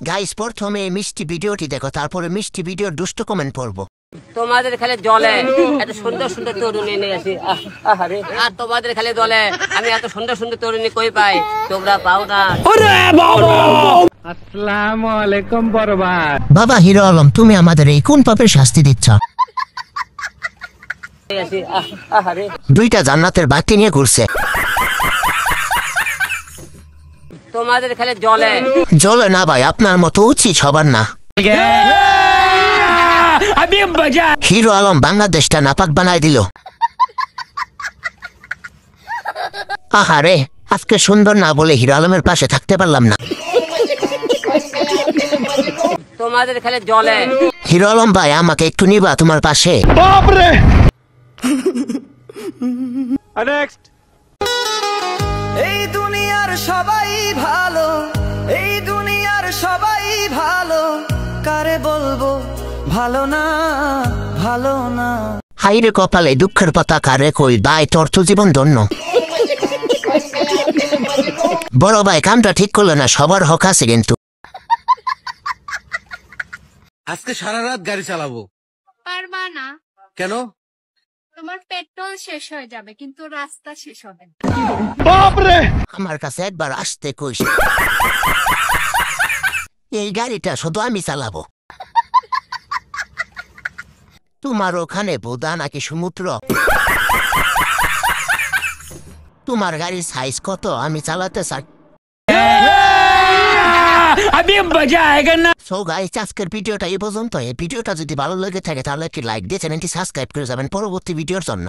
Guys প্রথমে মিষ্টি ভিডিওটি দেখো, তারপরে মিষ্টি ভিডিওর দুষ্ট কমেন্ট পড়বো। তোমাদের খালি জলে এত সুন্দর সুন্দর তরুণী নিয়ে আসি, আহারে, আর তোমাদের খালি জলে আমি এত সুন্দর সুন্দর তরুণী কই পাই, তোমরা পাও না। আসসালামু আলাইকুম বরবাদ। বাবা হিরো আলম, তুমি আমাদের এই কোন পাপের শাস্তি দিচ্ছ? আহারে, দুইটা জান্নাতের বাতি নিয়ে ঘুরছে। তোমাদের খালি জলে জলে না ভাই, আপনার মতো উচিত সবার না। হিরো আলম বাংলাদেশটা নাপাক বানাই দিল। আহারে, আজকে সুন্দর না বলে হিরো আলমের পাশে থাকতে পারলাম না। তোমাদের খালি জলে। হিরো আলম ভাই, আমাকে একটু নিবা তোমার পাশে? এই দুনিয়ার সবাই ভালো, এই দুনিয়ার সবাই ভালো, কারে বলবো ভালো না, ভালো না। হাইরে কপালে দুঃখের পতাকা রে কই ভাই, তোর তো জীবন ধন্য। বড় ভাই কামটা ঠিক করলো না, সবার হক আছে কিন্তু। আজকে সারা রাত গাড়ি চালাবো। পারবা না। কেন? তোমার পেট্রোল শেষ হয়ে যাবে, কিন্তু রাস্তা শেষ হবে না। আমার কাছে একবার আসতে কইস। এই গাড়িটা শুধু আমি চালাবো। তোমার ওখানে বোদা নাকি সমুদ্র? তোমার গাড়ির সাইজ কত? আমি চালাতে চাই। সো গাইস, আজকের ভিডিওটা এই পর্যন্ত। এই ভিডিওটা যদি ভালো লেগে থাকে তাহলে একটি লাইক দিয়ে চ্যানেলটি সাবস্ক্রাইব করে যাবেন পরবর্তী ভিডিওর জন্য।